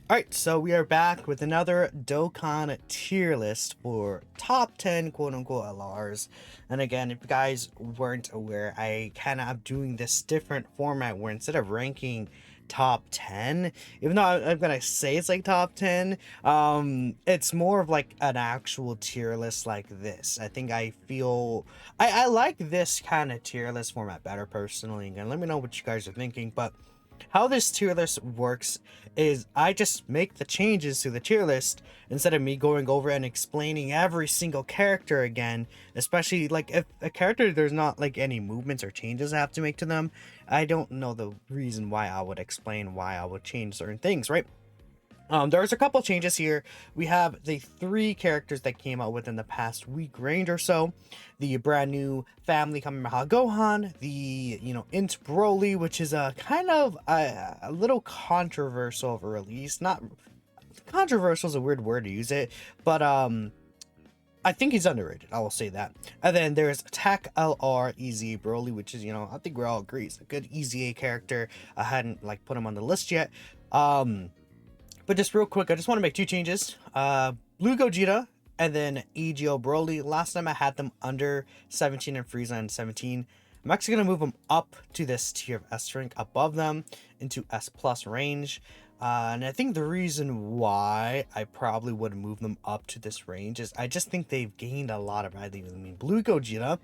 Alright, so we are back with another Dokkan tier list for top 10 quote-unquote LRs. And again, if you guys weren't aware, I kind of am doing this different format where instead of ranking top 10, even though I'm gonna say it's like top 10, it's more of like an actual tier list like this. I think I like this kind of tier list format better personally. And let me know what you guys are thinking, but how this tier list works is I just make the changes to the tier list instead of me going over and explaining every single character again, especially like if a character there's not like any movements or changes I have to make to them. I don't know the reason why I would explain why I would change certain things, right? There's a couple changes here. We have the three characters that came out within the past week range or so. The brand new family Kamehameha Gohan, the INT Broly, which is a kind of a little controversial of a release. Not controversial is a weird word to use it, but I think he's underrated. I will say that. And then there's Attack LR EZ Broly, which is I think we're all agree it's a good EZA character. I hadn't like put him on the list yet. But just real quick, I just want to make two changes. Blue Gogeta and then EGO Broly. Last time I had them under 17 and Frieza and 17. I'm actually going to move them up to this tier of S rank above them into S plus range. And I think the reason why I probably would move them up to this range is I just think they've gained a lot of value. I mean, Blue Gogeta,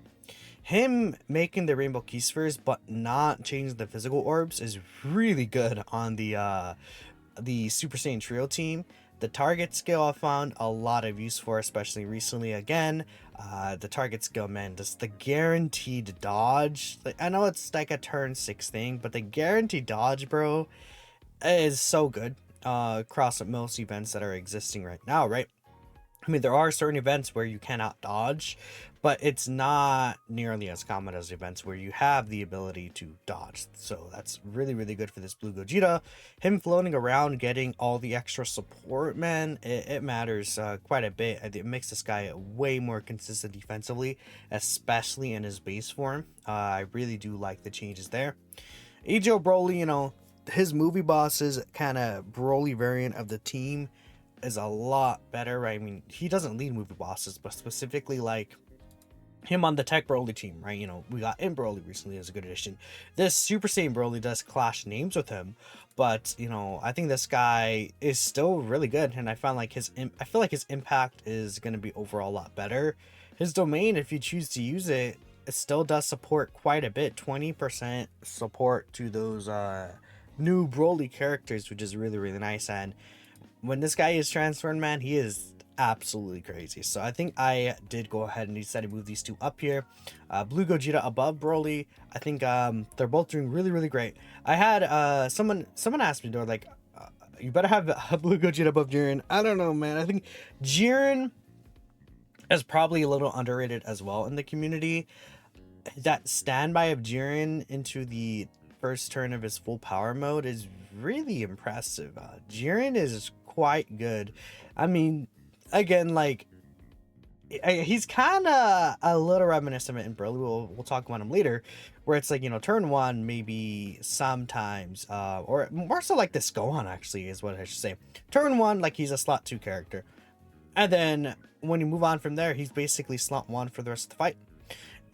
him making the Rainbow Key Spheres but not changing the physical orbs is really good on the Super Saiyan Trio team. The target skill I found a lot of use for, especially recently again. The target skill, man, just the guaranteed dodge. Like, I know it's like a turn 6 thing, but the guaranteed dodge, bro, is so good across most events that are existing right now, right? I mean, there are certain events where you cannot dodge, but it's not nearly as common as events where you have the ability to dodge. So that's really, really good for this Blue Gogeta. Him floating around, getting all the extra support, man, it matters quite a bit. It makes this guy way more consistent defensively, especially in his base form. I really do like the changes there. Joe Broly, his movie boss's kind of Broly variant of the team is a lot better, right? I mean, he doesn't lead movie bosses, but specifically like him on the Tech Broly team, right? We got in Broly recently as a good addition. This Super Saiyan Broly does clash names with him, but I think this guy is still really good, and I feel like his impact is going to be overall a lot better. His domain, if you choose to use it, it still does support quite a bit, 20% support to those new Broly characters, which is really, really nice. And when this guy is transferred, man, he is absolutely crazy. So I think I did go ahead and decided to move these two up here. Blue Gogeta above Broly. I think they're both doing really, really great. I had someone asked me, they're like, you better have a Blue Gogeta above Jiren. I don't know, man. I think Jiren is probably a little underrated as well in the community. That standby of Jiren into the first turn of his full power mode is really impressive. Jiren is quite good. I mean, again, like he's kind of a little reminiscent in Broly. We'll talk about him later, where it's like turn one maybe sometimes, or more so like this Gohan actually is what I should say. Turn one, like he's a slot 2 character, and then when you move on from there, he's basically slot 1 for the rest of the fight.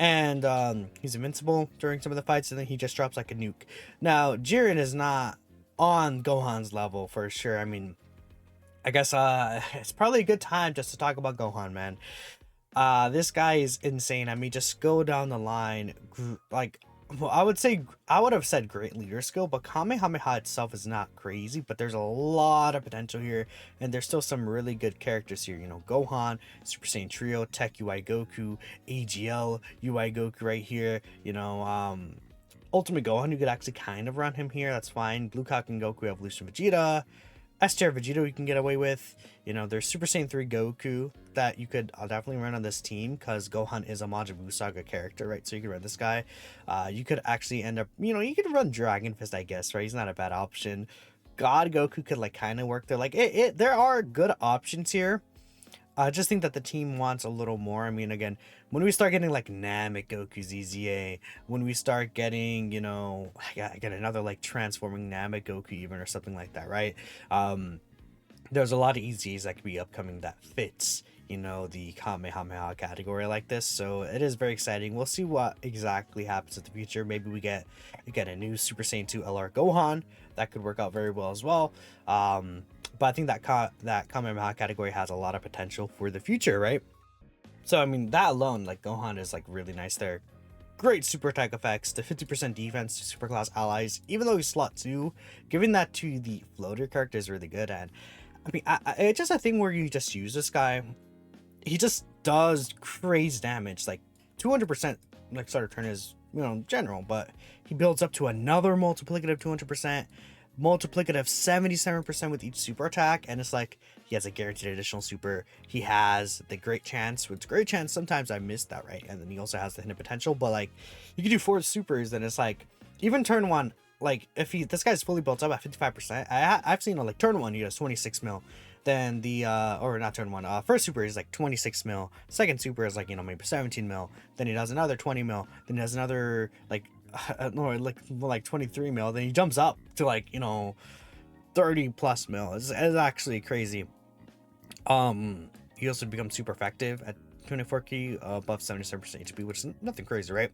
And he's invincible during some of the fights, and then he just drops like a nuke. Now, Jiren is not on Gohan's level for sure. I mean, I guess it's probably a good time just to talk about Gohan, man. This guy is insane. I mean, just go down the line. Like, well, I would have said great leader skill, but Kamehameha itself is not crazy, but there's a lot of potential here, and there's still some really good characters here. Gohan, Super Saiyan Trio, Tech UI Goku, AGL UI Goku right here. Ultimate Gohan, you could actually kind of run him here. That's fine. Blue Kaken Goku Evolution Vegeta. S-tier Vegeta you can get away with. There's Super Saiyan 3 Goku that you could definitely run on this team, because Gohan is a Majin Buu Saga character, right? So you could run this guy. You could actually end up, you could run Dragon Fist, I guess, right? He's not a bad option. God Goku could like kind of work there. Like there are good options here. I just think that the team wants a little more. I mean, again, when we start getting like Namek Goku ZZA, when we start getting, I got another like transforming Namek Goku even or something like that, right? there's a lot of EZs that could be upcoming that fits, you know, the Kamehameha category like this. So it is very exciting. We'll see what exactly happens in the future. Maybe we get a new Super Saiyan 2 LR Gohan that could work out very well as well. But I think that Kamehameha category has a lot of potential for the future, right? So I mean, that alone, like Gohan is like really nice there. Great super attack effects, the 50% defense to super class allies, even though he's slot 2, giving that to the floater character is really good. And I mean, it's just a thing where you just use this guy. He just does crazy damage, like 200%, like starter turn is, you know, general, but he builds up to another multiplicative 200%, multiplicative 77% with each super attack, and it's like he has a guaranteed additional super. He has the great chance, which great chance sometimes I missed that, right? And then he also has the hidden potential, but like you can do 4 supers, and it's like even turn 1, like if this guy's fully built up at 55%, I've seen like turn 1 he does 26 mil, then the or not turn 1, first super is like 26 mil, second super is like, you know, maybe 17 mil, then he does another 20 mil, then he does another like no, like 23 mil, then he jumps up to like, you know, 30 plus mil. It's actually crazy. He also becomes super effective at 24 key, above 77% HP, which is nothing crazy, right?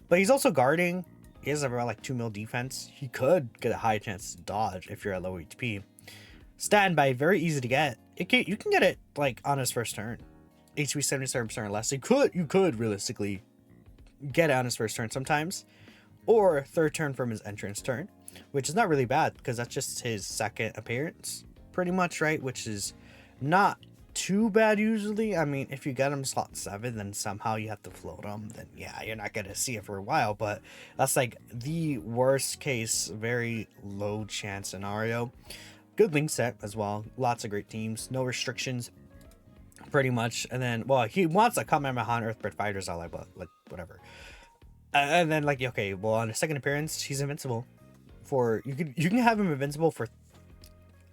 But he's also guarding. He has around like 2 mil defense. He could get a high chance to dodge if you're at low HP. Standby, very easy to get. You can get it like on his first turn. HP 77% or less. You could realistically get it on his first turn sometimes, or third turn from his entrance turn, which is not really bad because that's just his second appearance pretty much, right? Which is not too bad usually. I mean, if you get him slot 7, then somehow you have to float him, then yeah, you're not gonna see it for a while, but that's like the worst case, very low chance scenario. Good link set as well, lots of great teams, no restrictions pretty much. And then, well, he wants a Kamehameha Earthbred Fighters ally, but like whatever. And then like, okay, well, on his second appearance he's invincible for, you can have him invincible for,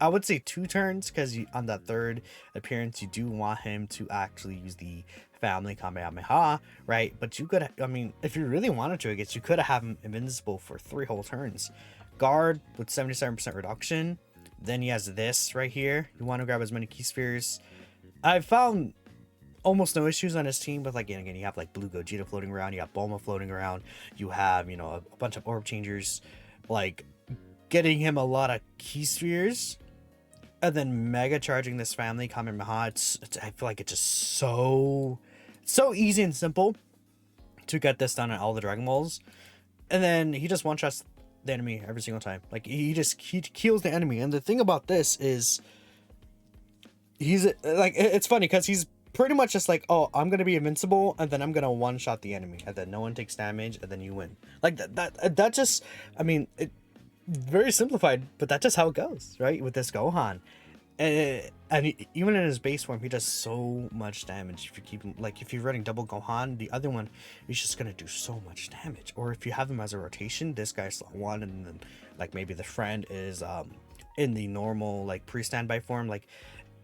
I would say 2 turns, because on that third appearance you do want him to actually use the family Kamehameha, right? But you could, I mean, if you really wanted to, I guess you could have him invincible for 3 whole turns. Guard with 77% reduction. Then he has this right here. You want to grab as many key spheres. I've found almost no issues on his team, but like again, you have like Blue Gogeta floating around, you have Bulma floating around, you have, you know, a bunch of orb changers, like getting him a lot of key spheres, and then mega charging this family Kamehameha. It's I feel like it's just so easy and simple to get this done at all the Dragon Balls. And then he just one-shots the enemy every single time. Like he kills the enemy. And the thing about this is he's like, it's funny because he's pretty much just like, oh, I'm gonna be invincible and then I'm gonna one-shot the enemy and then no one takes damage and then you win. Like that just, I mean, it very simplified, but that's just how it goes, right? With this Gohan. And even in his base form, he does so much damage. If you keep him, like if you're running double Gohan, the other one is just gonna do so much damage. Or if you have him as a rotation, this guy's slot 1, and then like maybe the friend is in the normal like pre-standby form, like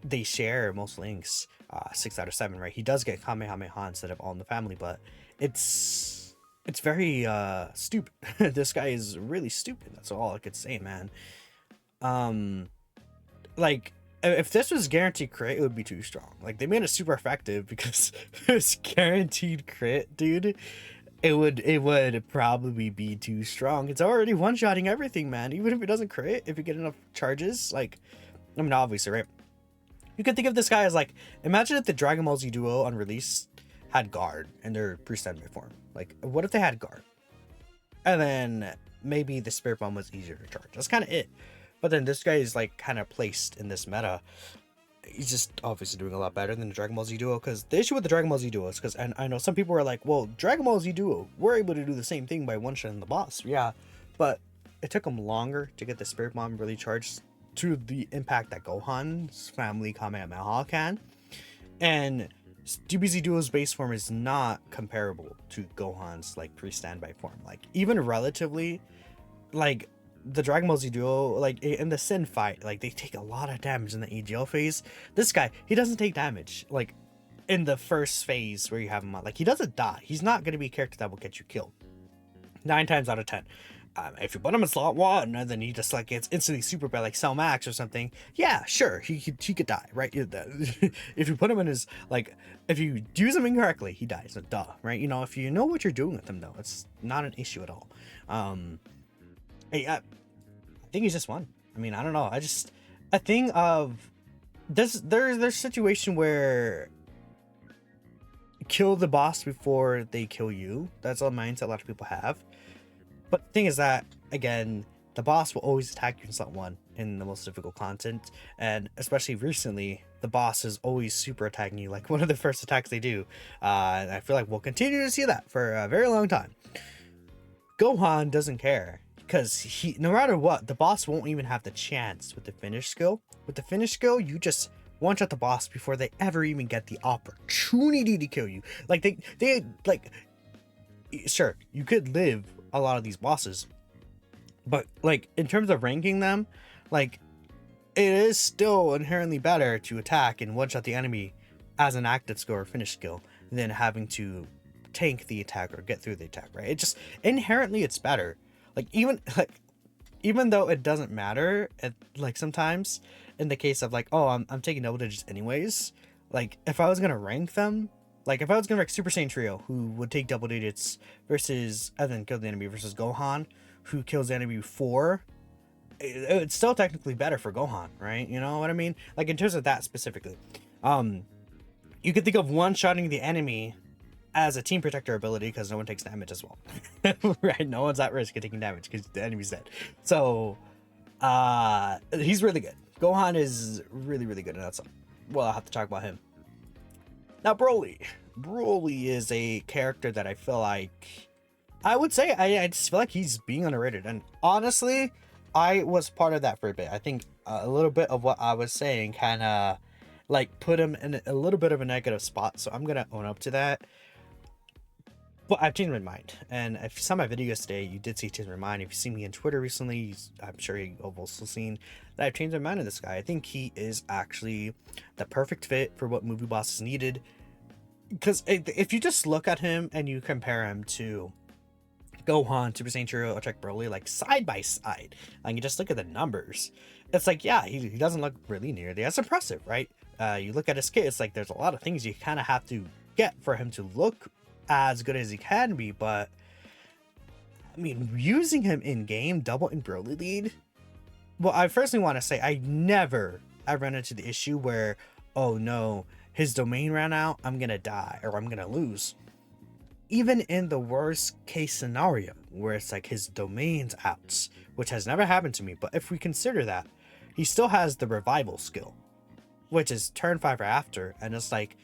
they share most links, 6 out of 7, right? He does get Kamehameha instead of All in the Family, but it's very stupid. This guy is really stupid. That's all I could say, man. Like if this was guaranteed crit, it would be too strong. Like they made it super effective because it's guaranteed crit, dude. It would probably be too strong. It's already one-shotting everything, man. Even if it doesn't crit, if you get enough charges, like, I mean, obviously, right? You could think of this guy as like, imagine if the Dragon Ball Z Duo on release had guard in their pre-standby form. Like, what if they had guard? And then maybe the Spirit Bomb was easier to charge. That's kind of it. But then this guy is like kind of placed in this meta. He's just obviously doing a lot better than the Dragon Ball Z Duo, because the issue with the Dragon Ball Z Duo is because, and I know some people are like, well, Dragon Ball Z Duo, we're able to do the same thing by one-shotting the boss. Yeah, but it took them longer to get the Spirit Bomb really charged to the impact that Gohan's family Kamehameha can. And DBZ Duo's base form is not comparable to Gohan's like pre-standby form. Like even relatively, like the Dragon Ball Z Duo, like in the Sin fight, like they take a lot of damage in the AGL phase. This guy, he doesn't take damage like in the first phase where you have him on. Like he doesn't die. He's not going to be a character that will get you killed 9 times out of 10. If you put him in slot 1 and then he just like gets instantly super by like Cell Max or something, yeah, sure, he could die, right? If you put him in his, like, if you use him incorrectly, he dies, duh, right? You know, if you know what you're doing with him though, it's not an issue at all. I think he's just one. I mean, I don't know, I think of there's a situation where kill the boss before they kill you. That's a mindset a lot of people have. But the thing is that, again, the boss will always attack you in slot 1 in the most difficult content. And especially recently, the boss is always super attacking you, like one of the first attacks they do. And I feel like we'll continue to see that for a very long time. Gohan doesn't care, because no matter what, the boss won't even have the chance with the finish skill. With the finish skill, you just one-shot the boss before they ever even get the opportunity to kill you. Like, they like, sure, you could live a lot of these bosses, but like in terms of ranking them, like, it is still inherently better to attack and one-shot the enemy as an active skill or finish skill than having to tank the attack or get through the attack, right? It just inherently, it's better. Like, even though it doesn't matter, like sometimes in the case of like, oh, I'm taking double digits anyways, like if I was gonna rank them, like if I was gonna rank Super Saiyan Trio, who would take double digits versus and then kill the enemy, versus Gohan, who kills the enemy 4, it's still technically better for Gohan, right? You know what I mean? Like in terms of that specifically, you could think of one-shotting the enemy as a team protector ability because no one takes damage as well. Right? No one's at risk of taking damage because the enemy's dead. So he's really good. Gohan is really, really good, and that's, well, I'll have to talk about him. Now, Broly is a character that I feel like, I would say, I just feel like he's being underrated, and honestly, I was part of that for a bit. I think a little bit of what I was saying kind of like put him in a little bit of a negative spot, so I'm gonna own up to that. But I've changed my mind, and if you saw my videos today, you did see change my mind. If you see me on Twitter recently, I'm sure you've also seen that I've changed my mind on this guy. I think he is actually the perfect fit for what movie bosses needed. Because if you just look at him and you compare him to Gohan, Super Saiyan Trio, or check Broly, like side by side, and you just look at the numbers, it's like, yeah, he doesn't look really nearly as impressive, right? You look at his kit, it's like there's a lot of things you kind of have to get for him to look as good as he can be, but I mean, using him in game, double in Broly lead, well, I firstly want to say I run into the issue where, oh no, his domain ran out, I'm gonna die or I'm gonna lose. Even in the worst case scenario where it's like his domain's out, which has never happened to me, but if we consider that, he still has the revival skill, which is turn 5 or after, and it's like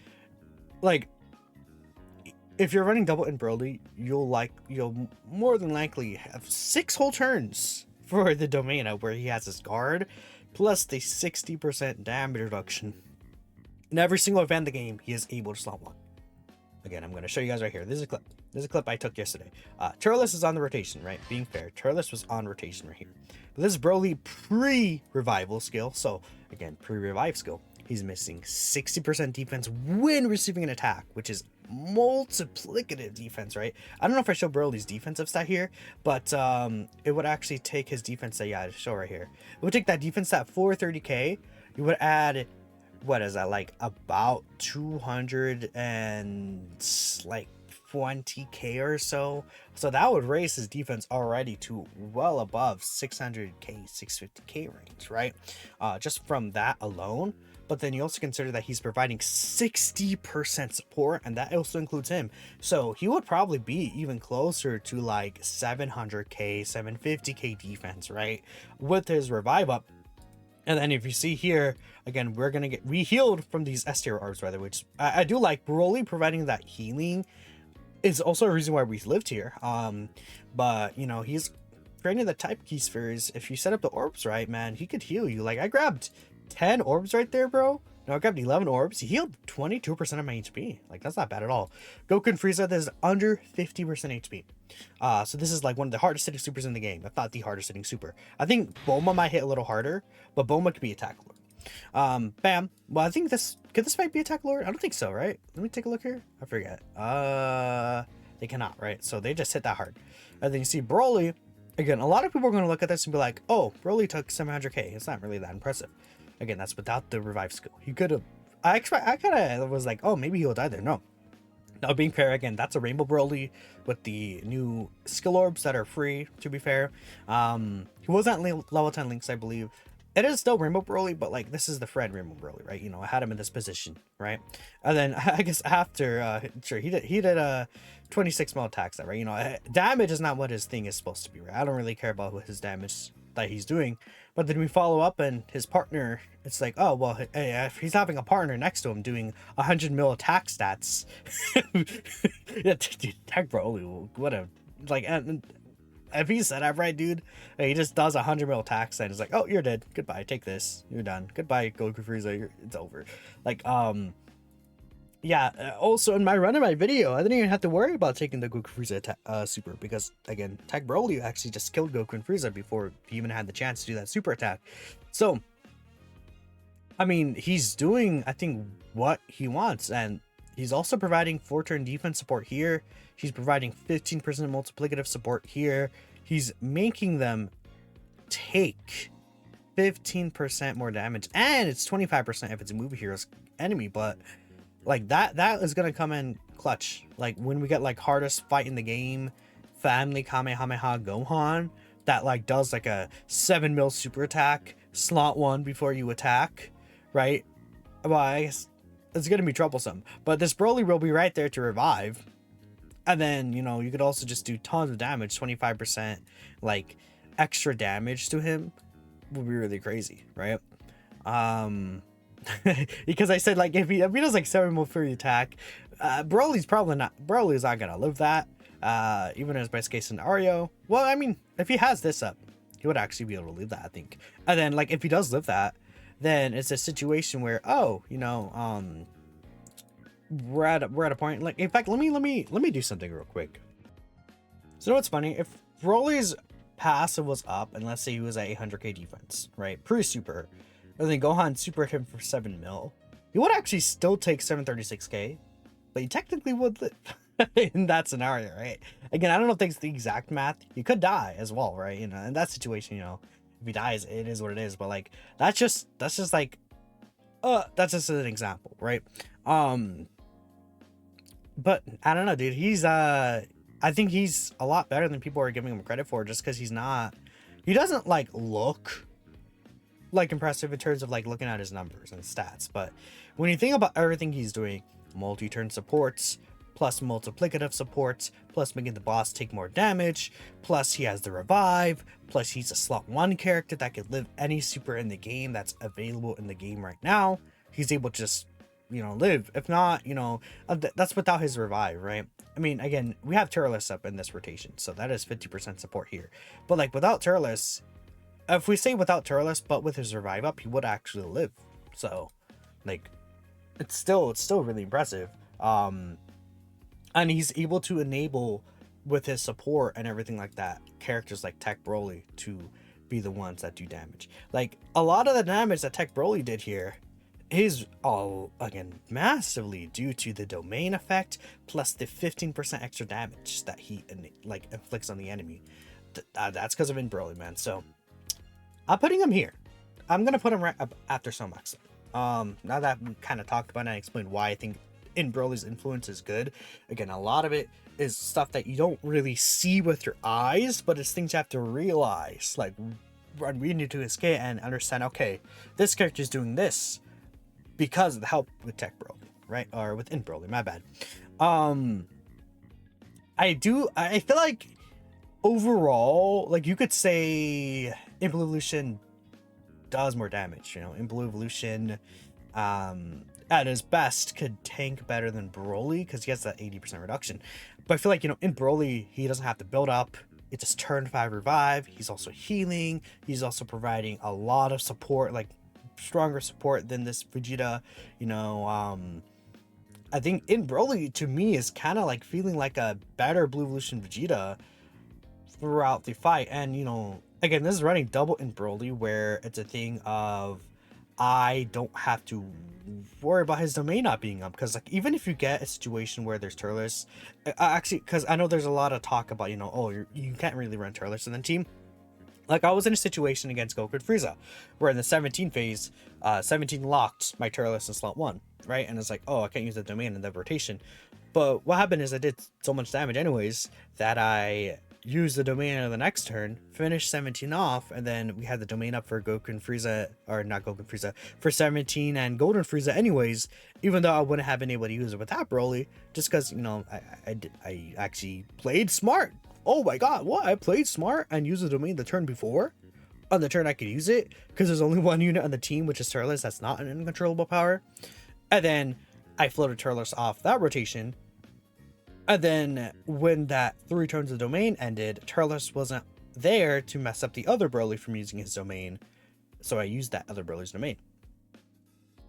if you're running double in Broly, you'll more than likely have 6 whole turns for the domain where he has his guard, plus the 60% damage reduction. In every single event in the game, he is able to slot 1. Again, I'm going to show you guys right here. This is a clip. This is a clip I took yesterday. Turles is on the rotation, right? Being fair, Turles was on rotation right here. But this is Broly pre-revival skill. So, again, pre-revive skill. He's missing 60% defense when receiving an attack, which is multiplicative defense, right? I don't know if I show Broly's defensive stat here, but it would actually take his defense stat, yeah, I show right here. It would take that defense stat 430k. You would add, what is that, like about 220k or so. So that would raise his defense already to well above 600k, 650k range, right? Just from that alone. But then you also consider that he's providing 60% support, and that also includes him. So he would probably be even closer to like 700k, 750k defense, right? With his revive up. And then if you see here, again, we're going to get re-healed from these S tier orbs, rather, which I do like. Broly providing that healing is also a reason why we lived here. But, you know, he's creating the type key spheres. If you set up the orbs right, man, he could heal you. Like, I grabbed 10 orbs right there, bro. No, I grabbed 11 orbs. He healed 22% of my HP. Like, that's not bad at all. Goku and Frieza, this is under 50% HP. So this is like one of the hardest hitting supers in the game. If not the hardest hitting super. I think Bulma might hit a little harder, but Bulma could be Attack Lord. Bam. Well, I think this might be Attack Lord. I don't think so, right? Let me take a look here. I forget. They cannot, right? So they just hit that hard. And then you see Broly, Again, a lot of people are going to look at this and be like, oh, Broly took 700k. It's not really that impressive. Again, that's without the revive skill. He could have. I kind of was like, oh, maybe he'll die there. No. Now, being fair, again, that's a Rainbow Broly with the new skill orbs that are free, to be fair. He was at level 10 links, I believe. It is still Rainbow Broly, but like this is the Fred Rainbow Broly, right? You know, I had him in this position, right? And then I guess after, sure, he did a 26 mil attack set, right? You know, damage is not what his thing is supposed to be, right? I don't really care about what his damage that he's doing. But then we follow up and his partner, it's like, oh, well, hey, if he's having a partner next to him doing 100 mil attack stats. Yeah, dude, Tech Broly, what a, like, and if he set up right, dude, he just does 100 mil attacks and it's like, oh, you're dead. Goodbye. Take this. You're done. Goodbye, Goku Frieza. It's over. Like, yeah. Also, in my run of my video, I didn't even have to worry about taking the Goku Frieza super because, again, Tech Broly actually just killed Goku and Frieza before he even had the chance to do that super attack. So, I mean, he's doing, I think, what he wants, and he's also providing 4-turn defense support here. He's providing 15% multiplicative support here. He's making them take 15% more damage, and it's 25% if it's a movie hero's enemy, but like that is gonna come in clutch. Like when we get like hardest fight in the game, family Kamehameha Gohan, that like does like a 7 mil super attack, slot 1 before you attack, right? Well, I guess it's gonna be troublesome, but this Broly will be right there to revive. And then, you know, you could also just do tons of damage, 25% like extra damage to him would be really crazy, right? Because I said, like, if he does like 7 mil free attack, Broly's not gonna live that, even as best case scenario. Well, I mean, if he has this up, he would actually be able to live that, I think. And then, like, if he does live that, then it's a situation where, oh, you know, we're at a point, like, in fact, let me do something real quick. So, you know what's funny? If Broly's passive was up, and let's say he was at 800k defense, right, pre-super, and then Gohan supered him for 7 mil, he would actually still take 736k, but he technically would live in that scenario, right? Again, I don't know if that's the exact math. He could die as well, right? You know, in that situation, you know, if he dies, it is what it is. But like, that's just like, that's just an example, right? But I don't know, dude. I think he's a lot better than people are giving him credit for, just because he doesn't like look like impressive in terms of like looking at his numbers and stats. But when you think about everything he's doing, multi-turn supports, plus multiplicative supports, plus making the boss take more damage, plus he has the revive, plus he's a slot 1 character that could live any super in the game that's available in the game right now. He's able to just, you know, live. If not, you know, that's without his revive, right? I mean, again, we have Turles up in this rotation, so that is 50% support here. But like without Turles, if we say without Turles but with his revive up, he would actually live. So like it's still really impressive. And he's able to enable with his support and everything like that, characters like Tech Broly to be the ones that do damage. Like a lot of the damage that Tech Broly did here is all, again, massively due to the domain effect plus the 15% extra damage that he like inflicts on the enemy. That's because of In Broly, man. So I'm putting him here. I'm gonna put him right up after Somax. Now that we kind of talked about it, I explained why I think In Broly's influence is good. Again, a lot of it is stuff that you don't really see with your eyes, but it's things you have to realize, like when we need to escape and understand, okay, this character is doing this because of the help with Tech Broly, right? Or with In Broly, my bad. I feel like overall, like you could say Blue Evolution does more damage, you know. Blue Evolution at his best could tank better than Broly because he has that 80% reduction. But I feel like, you know, in Broly, he doesn't have to build up. It's just turn 5 revive. He's also healing. He's also providing a lot of support, like stronger support than this Vegeta, you know. I think in Broly, to me, is kind of like feeling like a better Blue Evolution Vegeta throughout the fight. And, you know, again, this is running double in Broly, where it's a thing of I don't have to worry about his domain not being up, because like even if you get a situation where there's Turles, actually, because I know there's a lot of talk about, you know, oh, you can't really run Turles in the team. Like, I was in a situation against Goku and Frieza, where in the 17 phase, 17 locked my Turles in slot 1, right? And it's like, oh, I can't use the domain in the rotation. But what happened is I did so much damage anyways, that I used the domain on the next turn, finished 17 off, and then we had the domain up for Goku and Frieza, or not Goku and Frieza, for 17 and Golden Frieza anyways, even though I wouldn't have been able to use it with that Broly, just because, you know, I actually played smart. Oh my god, what? I played smart and used the domain the turn before? On the turn I could use it, because there's only one unit on the team, which is Turles, that's not an uncontrollable power. And then I floated Turles off that rotation. And then when that 3 turns of domain ended, Turles wasn't there to mess up the other Broly from using his domain. So I used that other Broly's domain.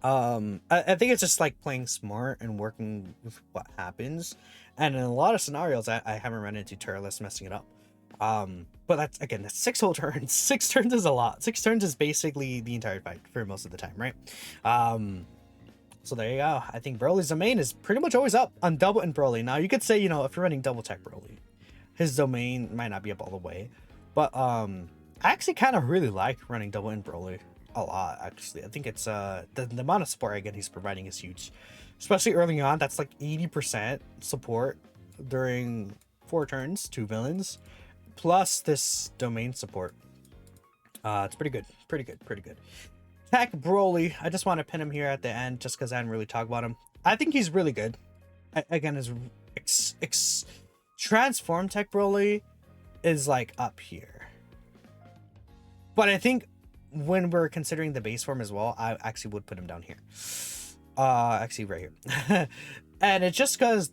I think it's just like playing smart and working with what happens. And in a lot of scenarios, I haven't run into Turles messing it up. But that's, again, that's 6 whole turns. 6 turns is a lot. 6 turns is basically the entire fight for most of the time, right? So there you go. I think Broly's domain is pretty much always up on double and Broly. Now you could say, you know, if you're running double tech Broly, his domain might not be up all the way. But I actually kind of really like running double and Broly a lot, actually. I think it's the amount of support I get he's providing is huge. Especially early on, that's like 80% support during 4 turns, 2 villains. Plus this domain support. It's pretty good. Pretty good. Pretty good. Tech Broly, I just want to pin him here at the end just because I didn't really talk about him. I think he's really good. Again, his transform Tech Broly is like up here. But I think when we're considering the base form as well, I actually would put him down here. Actually right here. And it's just because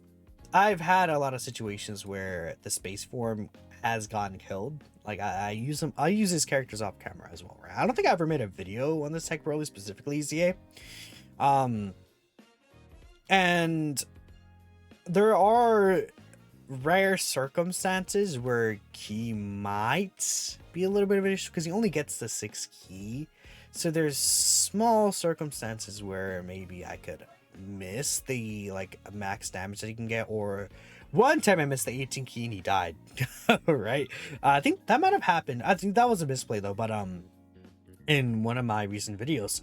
I've had a lot of situations where the space form has gotten killed. Like I use him, I use his characters off camera as well, right? I don't think I ever made a video on this Tech Broly specifically, ZA. And there are rare circumstances where key might be a little bit of an issue because he only gets the 6 key. So there's small circumstances where maybe I could miss the like max damage that he can get, or one time I missed the 18 key and he died. Right? I think that might have happened. I think that was a misplay though, but in one of my recent videos,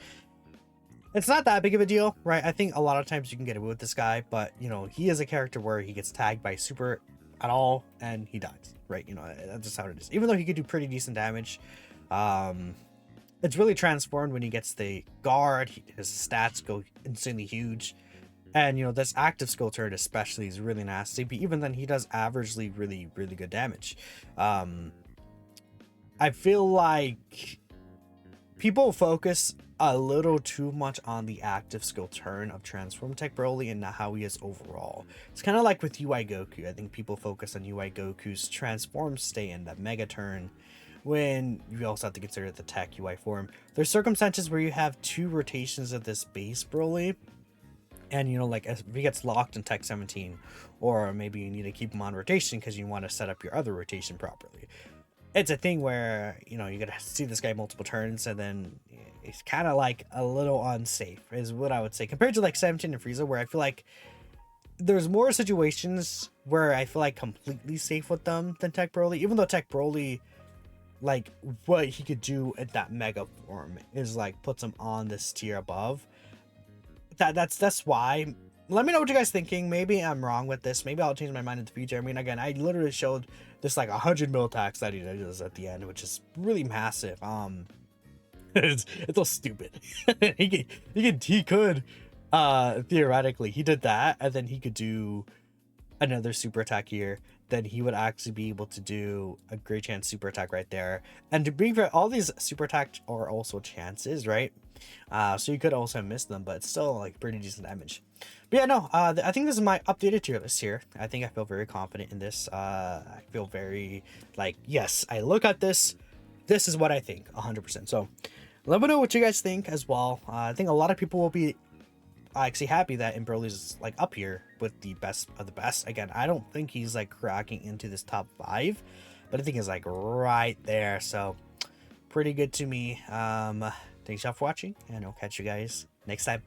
it's not that big of a deal, right? I think a lot of times you can get away with this guy, but you know, he is a character where he gets tagged by super at all and he dies, right? You know, that's just how it is. Even though he could do pretty decent damage, it's really transformed when he gets the guard. His stats go insanely huge. And, you know, this active skill turret especially is really nasty. But even then, he does averagely really, really good damage. I feel like people focus a little too much on the active skill turn of Transform Tech Broly and not how he is overall. It's kind of like with UI Goku. I think people focus on UI Goku's Transform stay in that Mega turn, when you also have to consider the Tech UI form. There's circumstances where you have 2 rotations of this base Broly, and you know, like if he gets locked in Tech 17, or maybe you need to keep him on rotation because you want to set up your other rotation properly. It's a thing where, you know, you gotta see this guy multiple turns, and then it's kind of like a little unsafe is what I would say, compared to like 17 and Frieza, where I feel like there's more situations where I feel like completely safe with them than Tech Broly, even though Tech Broly, like what he could do at that mega form is like puts him on this tier above. That's why. Let me know what you guys thinking. Maybe I'm wrong with this. Maybe I'll change my mind in the future. I mean, again, I literally showed this like 100 mil attacks that he does at the end, which is really massive. It's so stupid. he could theoretically, he did that, and then he could do another super attack here. Then he would actually be able to do a great chance super attack right there. And to be fair, all these super attacks are also chances, right? So you could also miss them, but it's still like pretty decent damage. But yeah, no, I think this is my updated tier list here. I think I feel very confident in this. I feel very like, yes, I look at this. This is what I think 100%. So let me know what you guys think as well. I think a lot of people will be actually happy that Broly's like up here with the best of the best. Again, I don't think he's like cracking into this top 5, but I think he's like right there. So pretty good to me. Thanks y'all for watching, and I'll catch you guys next time.